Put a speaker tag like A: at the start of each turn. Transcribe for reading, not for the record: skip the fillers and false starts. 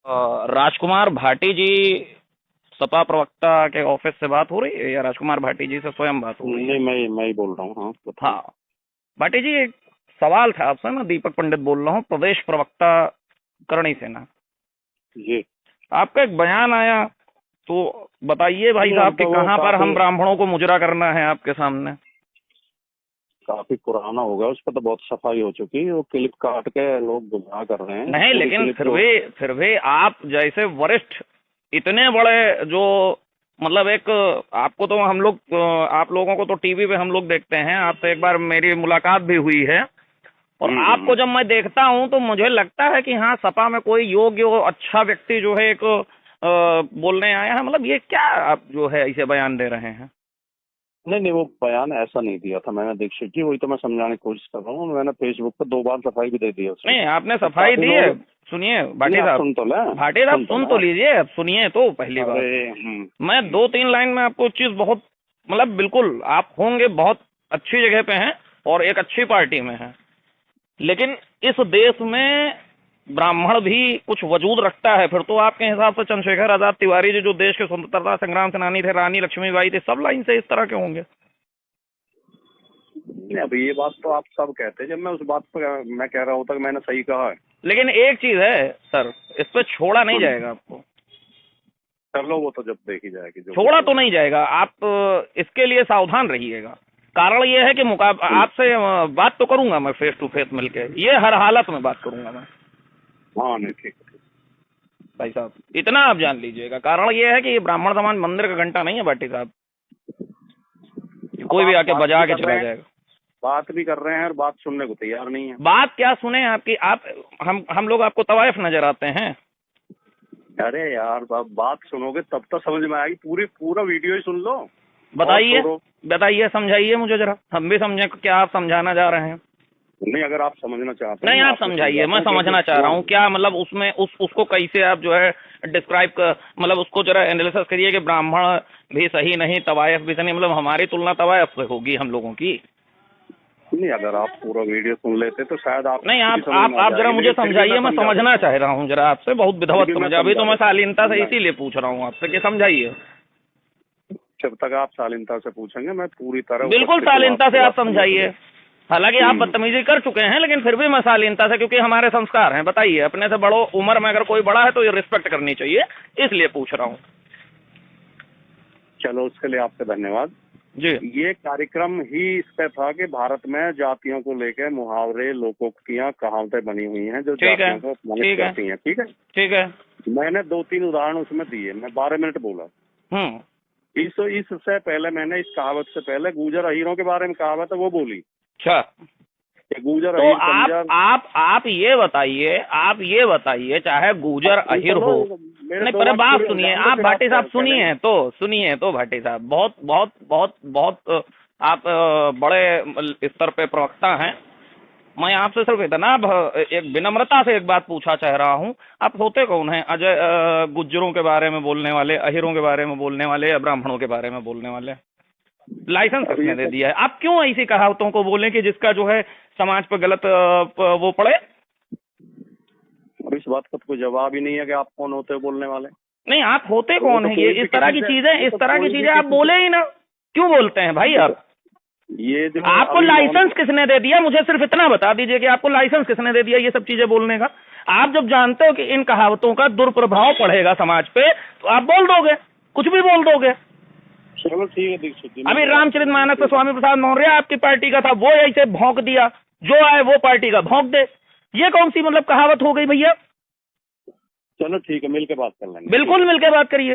A: राजकुमार भाटी जी सपा प्रवक्ता के ऑफिस से बात हो रही है या राजकुमार भाटी जी से स्वयं बात हो रही है?
B: नहीं, मैं ही बोल रहा हूँ। हाँ, बताइए।
A: हाँ, भाटी जी एक सवाल था आपसे। मैं दीपक पंडित बोल रहा हूँ, प्रदेश प्रवक्ता करणी सेना।
B: जी।
A: आपका एक बयान आया, तो बताइए भाई
B: नहीं,
A: साहब
B: अब
A: कि
B: तो वो
A: कहाँ पर हम
B: काफी
A: ब्राह्मणों को मुजरा करना है आपके सामने।
B: काफी पुराना हो गया, उस पर तो बहुत सफाई हो चुकी है। वो क्लिप काट के लोग गुमराह कर रहे हैं,
A: नहीं,
B: पूरी
A: लेकिन
B: क्लिप
A: फिर
B: तो।
A: भी फिर भी आप जैसे वरिष्ठ, इतने बड़े जो, मतलब एक, आपको तो हम लोग, आप लोगों को तो टीवी पे हम लोग देखते हैं, आपसे एक बार मेरी मुलाकात भी हुई है। और आपको
B: हम्म।
A: जब मैं देखता हूं तो मुझे लगता है कि हाँ, सपा में कोई योग्य और अच्छा व्यक्ति जो है एक बोलने आया है। मतलब ये क्या आप जो है इसे बयान दे रहे हैं?
B: नहीं नहीं, वो बयान ऐसा नहीं दिया था मैंने, दीक्षित जी। वही तो मैं समझाने की कोशिश कर रहा हूँ। मैंने फेसबुक पर 2 बार सफाई भी दे दी है उसकी।
A: नहीं, आपने
B: अब
A: सफाई
B: काफी
A: दी है।
B: लोग।
A: सुनिए
B: नहीं,
A: भाटी
B: आप
A: साहब,
B: सुन तो लें।
A: भाटी साहब
B: सुन तो
A: सुन तो
B: लें।
A: लीजिए, अब सुनिए तो पहली
B: अरे।
A: बात। मैं 2-3 लाइन में आपको चीज बहुत, मतलब बिल्कुल आप होंगे बहुत अच्छी जगह पे हैं और एक अच्छी पार्टी में हैं, लेकिन इस देश में ब्राह्मण भी कुछ वजूद रखता है। फिर तो आपके हिसाब से चंद्रशेखर आजाद तिवारी जी जो देश के स्वतंत्रता संग्राम सेनानी थे, रानी लक्ष्मीबाई थे, सब लाइन से इस तरह के होंगे।
B: नहीं, अब ये बात तो आप सब कहते हैं। जब मैं उस बात पर मैं कह रहा होता कि मैंने सही कहा है।
A: लेकिन एक चीज है सर, इस पे छोड़ा नहीं
B: हाँ,
A: जाएगा आपको।
B: चलो वो तो जब देखी जाएगी, जो कुछ
A: छोड़ा तो
B: होगा।
A: नहीं जाएगा। आप इसके लिए सावधान रहिएगा। कारण ये है कि आपसे बात तो करूंगा मैं फेस टू फेस मिलके, ये हर हालत में बात करूंगा मैं।
B: हाँ, नहीं, ठीक ठीक।
A: भाई साहब इतना आप जान लीजिएगा, कारण ये है कि ये ब्राह्मण समाज मंदिर का घंटा नहीं है भाटी साहब, कि
B: अब
A: कोई भी
B: आप
A: आके
B: बात भी
A: बजा के
B: कर
A: चला
B: रहे हैं।
A: जाएगा।
B: बात भी कर रहे हैं और बात सुनने को तैयार नहीं है।
A: बात क्या सुने आपकी? आप, हम लोग आपको तवायफ नजर आते हैं?
B: अरे यार, अब बात सुनोगे तब तो समझ में आएगी। पूरा वीडियो ही सुन लो और
A: बताइए,
B: छोड़ो।
A: बताइए, समझाइए मुझे जरा, हम भी समझें कि क्या आप समझाना चाह रहे हैं।
B: नहीं, अगर आप समझना चाहते हैं
A: नहीं,
B: मैं
A: आप
B: आपको
A: समझाइए,
B: समझाता
A: मैं
B: हूँ,
A: समझना
B: क्योंकि
A: चाह रहा
B: वो
A: हूँ क्या मतलब उसमें उसको कैसे आप जो है डिस्क्राइब कर, मतलब उसको जरा एनालिसिस करिए कि ब्राह्मण भी सही नहीं, तवायफ भी सही नहीं, मतलब हमारी तुलना तवायफ से होगी हम लोगों की।
B: नहीं, अगर आप पूरा वीडियो सुन लेते तो शायद
A: नहीं,
B: आपको भी
A: आप
B: समझ
A: आप
B: में आ
A: आप जरा
B: जाएगी,
A: मुझे
B: लेकिन फिर भी मैं
A: समझाइए, मैं
B: समझा
A: समझना
B: देता हूँ।
A: चाह रहा हूँ जरा आपसे, बहुत
B: फिर
A: विधिवत
B: भी मैं
A: समझा। अभी
B: समझा
A: तो मैं
B: देता हूँ।
A: शालीनता से
B: नहीं,
A: इसीलिए पूछ रहा हूँ आपसे कि समझाइए।
B: जब तक आप शालीनता से पूछेंगे मैं पूरी तरह
A: बिल्कुल
B: उपस्थिति में
A: शालीनता से
B: आपकी
A: आप
B: बात समझा
A: समझाइए।
B: दूंगा।
A: हालांकि आप
B: हम्म।
A: बदतमीजी कर चुके हैं, लेकिन फिर भी मैं शालीनता से, क्योंकि हमारे संस्कार हैं। बताइए, अपने से बड़ो उम्र में अगर कोई बड़ा है तो ये रिस्पेक्ट करनी चाहिए, इसलिए पूछ रहा हूँ।
B: चलो, उसके लिए आपका धन्यवाद।
A: जी,
B: ये कार्यक्रम ही इस पे था कि भारत में जातियों को लेकर मुहावरे, लोकोक्तियां, कहावतें बनी हुई हैं जो
A: ठीक है,
B: जातियों को अपमानित
A: ठीक है,
B: करती हैं। ठीक है।
A: ठीक है।
B: मैंने 2-3 उदाहरण उसमें दिए। मैं 12 मिनट बोला।
A: हम्म।
B: इससे पहले मैंने इस कहावत से पहले गुर्जर अहीरों के बारे में कहावत है वो बोली
A: अच्छा,
B: कि गुर्जर
A: तो
B: अहीर बंजर।
A: आप ये बताइए, चाहे
B: आप
A: गुजर
B: सुन
A: अहिर
B: तो लो,
A: हो।
B: मेरे
A: नहीं,
B: 2
A: पहले
B: वाक्य
A: बात
B: पूरे हो
A: सुनिए
B: जाने दो,
A: आप
B: फिर आप
A: भाटी साहब,
B: कहेंगे।
A: सुनिए तो भाटी साहब, बहुत बहुत बहुत बहुत आप बड़े स्तर पे प्रवक्ता हैं। मैं आपसे सिर्फ इतना एक विनम्रता से एक बात पूछा चाह रहा हूँ, आप होते कौन हैं? अजय गुज्जरों के बारे में बोलने वाले, अहिरों के बारे में बोलने वाले, या ब्राह्मणों के बारे में बोलने वाले? लाइसेंस
B: अब
A: किसने
B: ये
A: दे
B: सब।
A: दिया है? आप क्यों ऐसी कहावतों को बोलें कि जिसका जो है समाज पर गलत वो पड़े?
B: अब इस बात का तो कोई जवाब ही नहीं है कि आप कौन होते हो बोलने वाले।
A: नहीं, आप होते
B: वो
A: कौन
B: तो
A: हैं? ये
B: कोई भी किसी से वो
A: इस
B: तो
A: तरह की
B: कोई भी
A: चीजें आप
B: किसी से
A: बोले ही ना। क्यों बोलते हैं भाई
B: वो तो
A: आप?
B: ये जो
A: आपको
B: अभी नॉन।
A: लाइसेंस किसने दे दिया? मुझे सिर्फ इतना बता दीजिए कि आपको लाइसेंस किसने दे दिया ये सब चीजें बोलने का? आप जब जानते हो कि इन कहावतों का दुष्प्रभाव पड़ेगा समाज पे, तो आप बोल दोगे, कुछ भी बोल दोगे।
B: चलो ठीक है दीक्षित जी,
A: अभी
B: मिलकर बात कर लेंगे,
A: रामचरितमानस में
B: ठीक है।
A: स्वामी प्रसाद मौर्य आपकी पार्टी का था, वो ऐसे भौंक दिया, जो आए वो पार्टी का भौंक दे। ये कौन सी मतलब कहावत हो गई भैया?
B: चलो ठीक है, मिलकर बात कर लेंगे, ठीक
A: बिल्कुल
B: है।
A: मिलकर बात करिए।